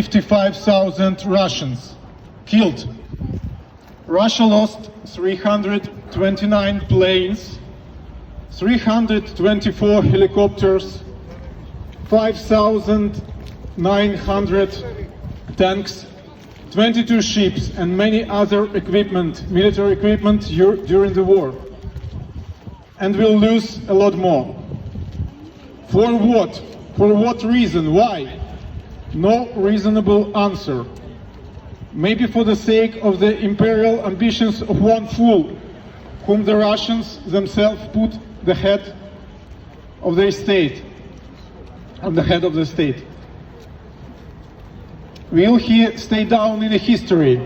55,000 Russians killed. Russia lost 329 planes, 324 helicopters, 5,900 tanks, 22 ships and many other equipment, military equipment during the war. And we'll lose a lot more. For what? For what reason? Why? No reasonable answer. Maybe for the sake of the imperial ambitions of one fool, whom the Russians themselves put the head of their state, on the head of the state. Will he stay down in the history?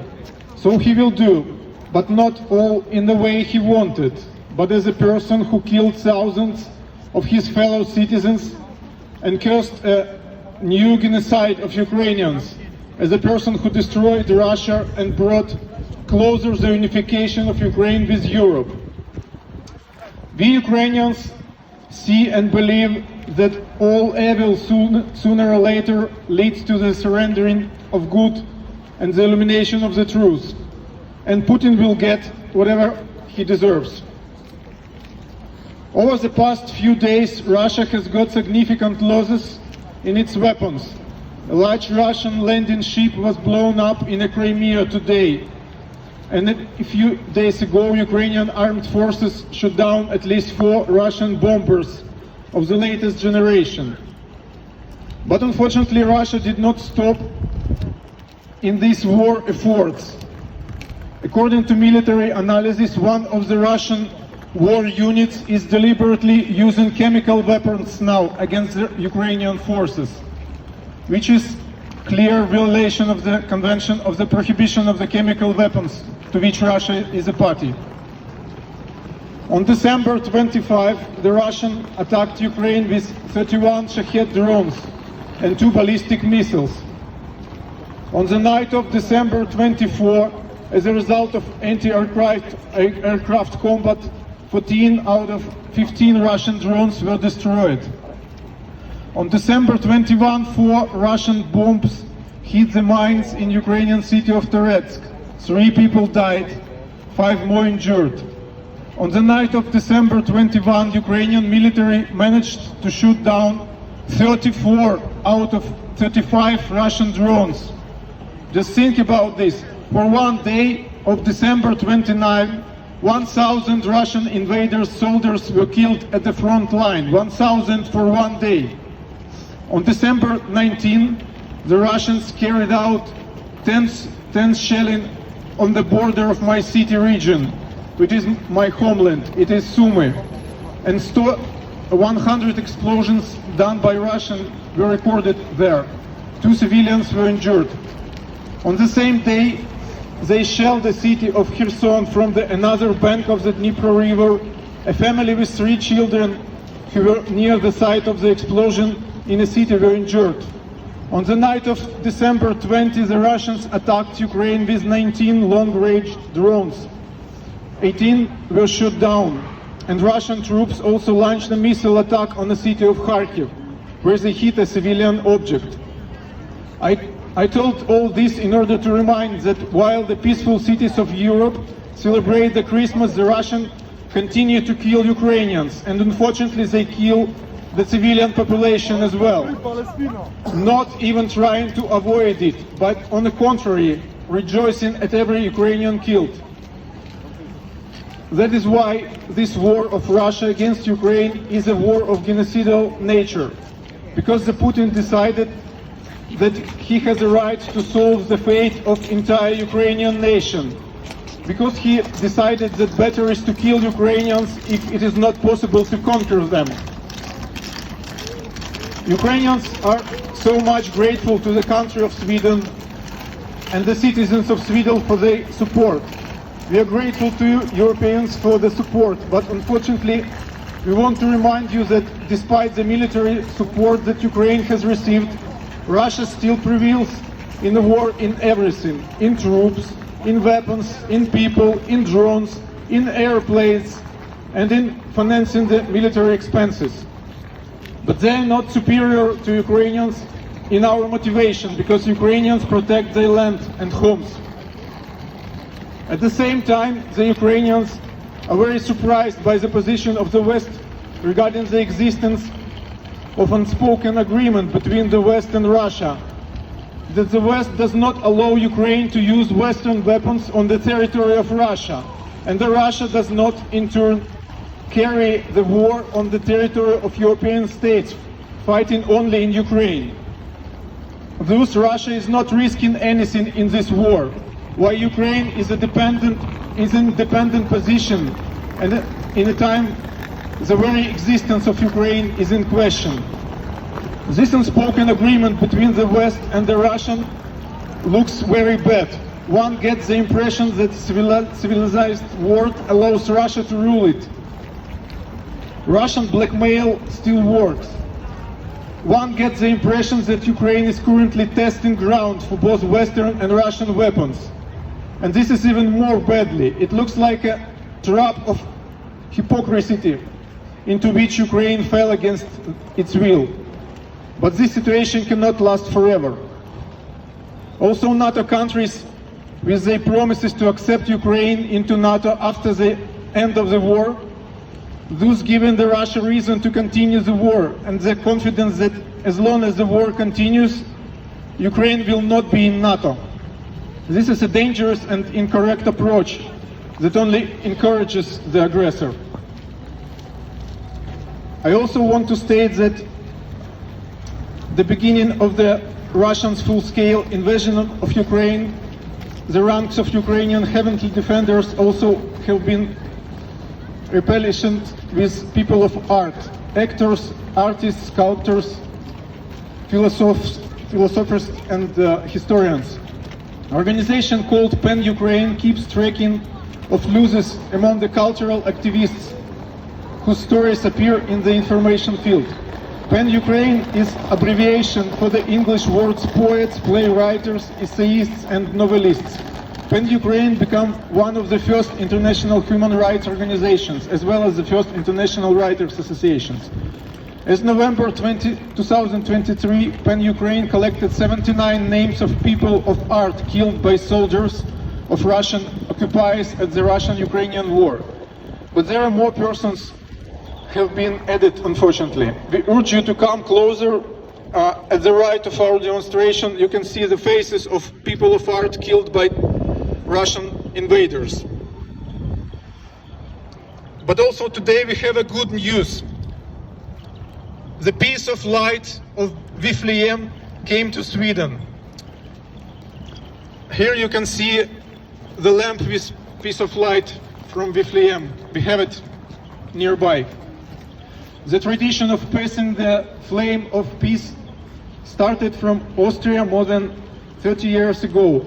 So he will do, but not all in the way he wanted, but as a person who killed thousands of his fellow citizens and cursed a new genocide of Ukrainians, as a person who destroyed Russia and brought closer the unification of Ukraine with Europe. We Ukrainians see and believe that all evil sooner or later leads to the surrendering of good and the illumination of the truth, and Putin will get whatever he deserves. Over the past few days, Russia has got significant losses in its weapons. A large Russian landing ship was blown up in the Crimea today, and a few days ago Ukrainian armed forces shot down at least 4 Russian bombers of the latest generation. But unfortunately Russia did not stop in these war efforts. According to military analysis, one of the Russian war units is deliberately using chemical weapons now against the Ukrainian forces, which is clear violation of the Convention of the Prohibition of the Chemical Weapons, to which Russia is a party. On December 25, the Russians attacked Ukraine with 31 Shahed drones and 2 ballistic missiles. On the night of December 24, as a result of anti-aircraft combat, 14 out of 15 Russian drones were destroyed. On December 21, 4 Russian bombs hit the mines in Ukrainian city of Toretsk. 3 people died, 5 more injured. On the night of December 21, Ukrainian military managed to shoot down 34 out of 35 Russian drones. Just think about this. For one day of December 29, 1,000 Russian invaders, soldiers were killed at the front line. 1,000 for one day. On December 19, the Russians carried out 10 shelling on the border of my city region, which is my homeland. It is Sumy. And 100 explosions done by Russians were recorded there. 2 civilians were injured. On the same day, they shelled the city of Kherson from another bank of the Dnipro River. A family with 3 children who were near the site of the explosion in a city were injured. On the night of December 20, the Russians attacked Ukraine with 19 long-range drones. 18 were shot down, and Russian troops also launched a missile attack on the city of Kharkiv, where they hit a civilian object. I told all this in order to remind that while the peaceful cities of Europe celebrate the Christmas, the Russians continue to kill Ukrainians, and unfortunately they kill the civilian population as well, not even trying to avoid it, but on the contrary, rejoicing at every Ukrainian killed. That is why this war of Russia against Ukraine is a war of genocidal nature, because the Putin decided that he has a right to solve the fate of entire Ukrainian nation, because he decided that better is to kill Ukrainians if it is not possible to conquer them. Ukrainians are so much grateful to the country of Sweden and the citizens of Sweden for their support. We are grateful to you Europeans for the support, but unfortunately we want to remind you that despite the military support that Ukraine has received, Russia still prevails in the war in everything, in troops, in weapons, in people, in drones, in airplanes, and in financing the military expenses. But they are not superior to Ukrainians in our motivation, because Ukrainians protect their land and homes. At the same time, the Ukrainians are very surprised by the position of the West regarding the existence of unspoken agreement between the West and Russia, that the West does not allow Ukraine to use Western weapons on the territory of Russia, and that Russia does not in turn carry the war on the territory of European states, fighting only in Ukraine. Thus, Russia is not risking anything in this war, while Ukraine is in a dependent position, and in a time the very existence of Ukraine is in question. This unspoken agreement between the West and the Russian looks very bad. One gets the impression that civilized world allows Russia to rule it. Russian blackmail still works. One gets the impression that Ukraine is currently testing ground for both Western and Russian weapons. And this is even more badly. It looks like a trap of hypocrisy into which Ukraine fell against its will. But this situation cannot last forever. Also, NATO countries, with their promises to accept Ukraine into NATO after the end of the war, thus giving the Russia reason to continue the war, and the confidence that as long as the war continues, Ukraine will not be in NATO. This is a dangerous and incorrect approach that only encourages the aggressor. I also want to state that the beginning of the Russians' full-scale invasion of Ukraine, the ranks of Ukrainian heavenly defenders also have been replenished with people of art, actors, artists, sculptors, philosophers and historians. An organization called Pan-Ukraine keeps tracking of losses among the cultural activists whose stories appear in the information field. Pan-Ukraine is abbreviation for the English words poets, playwrights, essayists and novelists. Pan-Ukraine became one of the first international human rights organizations, as well as the first international writers associations. As November 2023, Pan-Ukraine collected 79 names of people of art killed by soldiers of Russian occupiers at the Russian-Ukrainian war. But there are more persons have been added, unfortunately. We urge you to come closer. At the right of our demonstration, you can see the faces of people of art killed by Russian invaders. But also today we have a good news. The piece of light of Viflеем came to Sweden. Here you can see the lamp with piece of light from Viflеем. We have it nearby. The tradition of passing the flame of peace started from Austria more than 30 years ago.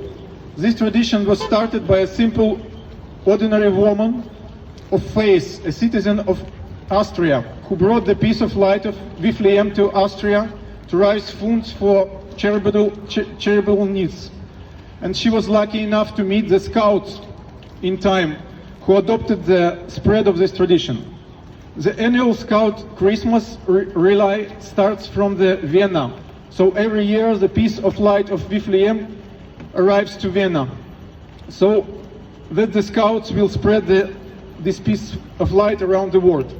This tradition was started by a simple, ordinary woman of faith, a citizen of Austria, who brought the piece of light of Viflеем to Austria to raise funds for charitable needs. And she was lucky enough to meet the scouts in time, who adopted the spread of this tradition. The annual Scout Christmas relay starts from the Vienna. So every year the piece of light of Viflеем arrives to Vienna. So that the scouts will spread this piece of light around the world.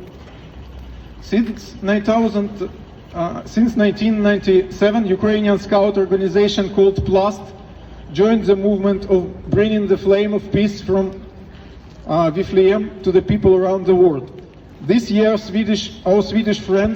Since 1997, Ukrainian scout organization called Plast joined the movement of bringing the flame of peace from Viflеем to the people around the world. This year, our Swedish friends